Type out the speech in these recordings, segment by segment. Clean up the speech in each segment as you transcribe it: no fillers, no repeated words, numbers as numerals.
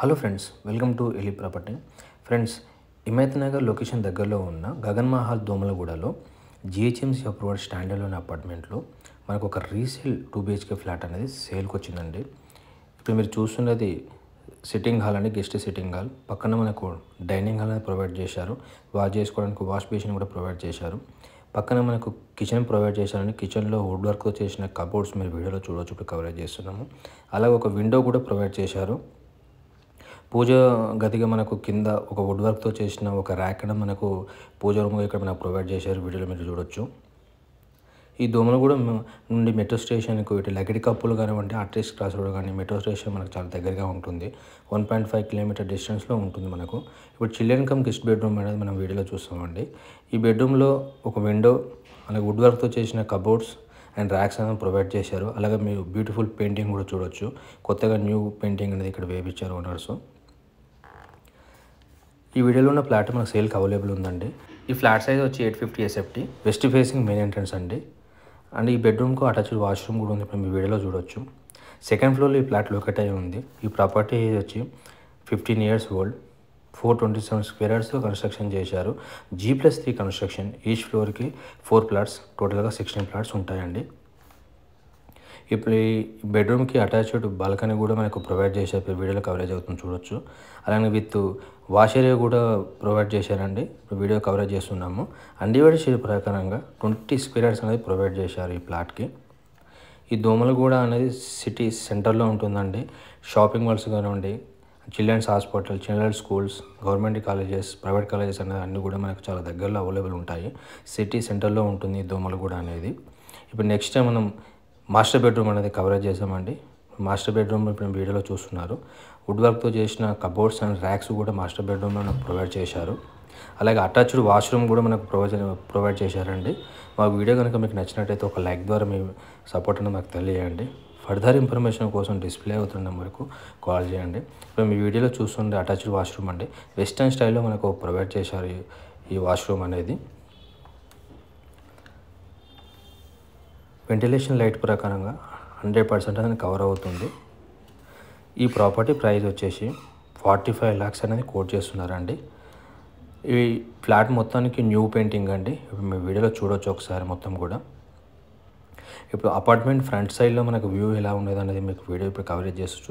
Hello friends, welcome to ఎలి property. Friends, Himayat Nagar location దగ్గరలో ఉన్న గగన్ మహల్ దోమలగూడలో జిహెచ్ఎంసీ అప్రూవల్ స్టాండ్ అలోన్ అపార్ట్మెంట్లో మనకు ఒక రీసేల్ 2 BHK ఫ్లాట్ అనేది సేల్కి వచ్చిందండి. ఇప్పుడు మీరు చూస్తున్నది సిట్టింగ్ హాల్ అండి, గెస్ట్ సిట్టింగ్ హాల్. పక్కన మనకు డైనింగ్ హాల్ అనేది ప్రొవైడ్ చేశారు. వాష్ చేసుకోవడానికి వాష్ బేసిన్ కూడా ప్రొవైడ్ చేశారు. పక్కన మనకు కిచెన్ ప్రొవైడ్ చేశారండి. కిచెన్లో వుడ్ వర్క్తో చేసిన కబోర్డ్స్ మీరు వీడియోలో చూడవచ్చు. ఇప్పుడు కవరేజ్ చేస్తున్నాము. అలాగే ఒక విండో కూడా ప్రొవైడ్ చేశారు. పూజ గదిగా మనకు కింద ఒక వుడ్ వర్క్తో చేసిన ఒక ర్యాక్ అనేది మనకు పూజ రూమ్గా ఇక్కడ మనకు ప్రొవైడ్ చేశారు. వీడియోలో మీరు చూడొచ్చు. ఈ దోమలగూడ నుండి మెట్రో స్టేషన్కు ఇటు లగడి కప్పులు కానివ్వండి, ఆర్టీసీ క్రాస్ రోడ్ కానీ మెట్రో స్టేషన్ మనకు చాలా దగ్గరగా ఉంటుంది. 1.5 కిలోమీటర్ డిస్టెన్స్లో ఉంటుంది మనకు. ఇప్పుడు చిల్డ్రన్ కమ్ గెస్ట్ బెడ్రూమ్ అనేది మనం వీడియోలో చూస్తామండి. ఈ బెడ్రూమ్లో ఒక విండో, అలాగే వుడ్ వర్క్తో చేసిన కబోర్డ్స్ అండ్ ర్యాక్స్ అనేది ప్రొవైడ్ చేశారు. అలాగే మీరు బ్యూటిఫుల్ పెయింటింగ్ కూడా చూడొచ్చు. కొత్తగా న్యూ పెయింటింగ్ అనేది ఇక్కడ వేయించారు ఓనర్స్. ఈ వీడియోలో ఉన్న ఫ్లాట్ మనకు సేల్కి అవైలబుల్ ఉందండి. ఈ ఫ్లాట్ సైజ్ వచ్చి 850 SFT, west facing main entrance అండి. అండ్ ఈ బెడ్రూమ్కు అటాచ్డ్ వాష్రూమ్ కూడా ఉంది. ఇప్పుడు మీ వీడియోలో చూడొచ్చు. సెకండ్ ఫ్లోర్లో ఈ ఫ్లాట్ లొకేట్ అయి ఉంది. ఈ ప్రాపర్టీ ఏజ్ వచ్చి 15 years ఓల్డ్. 427 square yardsలో కన్స్ట్రక్షన్ చేశారు. G+3 construction. ఈచ్ ఫ్లోర్కి 4 plots, టోటల్గా 16 plots ఉంటాయండి. ఇప్పుడు ఈ బెడ్రూమ్కి అటాచ్డ్ బాల్కనీ కూడా మనకు ప్రొవైడ్ చేశారు. ఇప్పుడు వీడియోలో కవరేజ్ అవుతుంది చూడొచ్చు. అలాగే విత్ వాష్ ఏరియా కూడా ప్రొవైడ్ చేశారండి. ఇప్పుడు వీడియో కవరేజ్ చేస్తున్నాము. అన్డివైడెడ్ షేర్ ప్రకారంగా 20 square yards అనేది ప్రొవైడ్ చేశారు ఈ ప్లాట్కి. ఈ దోమలగూడ అనేది సిటీ సెంటర్లో ఉంటుందండి. షాపింగ్ మాల్స్ కానివ్వండి, childrens hospital, childrens schools, government colleges, private colleges అనేది అన్నీ కూడా మనకు చాలా దగ్గరలో అవైలబుల్ ఉంటాయి. సిటీ సెంటర్లో ఉంటుంది ఈ దోమలగూడ అనేది. ఇప్పుడు నెక్స్ట్ మనం మాస్టర్ బెడ్రూమ్ అనేది కవరేజ్ చేసామండి. మాస్టర్ బెడ్రూమ్ ఇప్పుడు వీడియోలో చూస్తున్నారు. వుడ్ వర్క్తో చేసిన కబోర్డ్స్ అండ్ ర్యాక్స్ కూడా మాస్టర్ బెడ్రూమ్లో మనకు ప్రొవైడ్ చేశారు. అలాగే అటాచ్డ్ వాష్రూమ్ కూడా మనకు ప్రొవైడ్ చేశారండి. మా వీడియో కనుక మీకు నచ్చినట్టయితే ఒక లైక్ ద్వారా మీ సపోర్ట్ అనేది మాకు తెలియజేయండి. ఫర్దర్ ఇన్ఫర్మేషన్ కోసం డిస్ప్లే అవుతున్న నెంబర్కు కాల్ చేయండి. ఇప్పుడు మీ వీడియోలో చూస్తుండే అటాచ్డ్ వాష్రూమ్ అండి. వెస్టర్న్ స్టైల్లో మనకు ప్రొవైడ్ చేశారు ఈ వాష్రూమ్ అనేది. వెంటిలేషన్ లైట్ ప్రకారంగా 100% అనేది కవర్ అవుతుంది. ఈ ప్రాపర్టీ ప్రైస్ వచ్చేసి 45 lakhs అనేది కోట్ చేస్తున్నారండి. ఈ ఫ్లాట్ మొత్తానికి న్యూ పెయింటింగ్ అండి. ఇప్పుడు మీ వీడియోలో చూడొచ్చు ఒకసారి మొత్తం కూడా. ఇప్పుడు అపార్ట్మెంట్ ఫ్రంట్ సైడ్లో మనకు వ్యూ ఎలా ఉండేది అనేది మీకు వీడియో ఇప్పుడు కవరేజ్ చేసి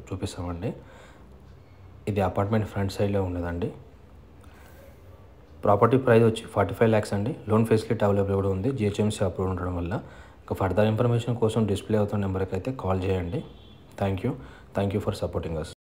చూపిస్తామండి. ఇది అపార్ట్మెంట్ ఫ్రంట్ సైడ్లో ఉన్నదండి. ప్రాపర్టీ ప్రైస్ వచ్చి 45 lakhs అండి. లోన్ ఫెసిలిటీ అవైలబుల్ కూడా ఉంది. జిహెచ్ఎంసీ అప్రూవ్ ఉండడం వల్ల. ఇంకా ఫర్దర్ ఇన్ఫర్మేషన్ కోసం డిస్ప్లే అవుతున్న నెంబర్కి అయితే కాల్ చేయండి. Thank you for supporting us.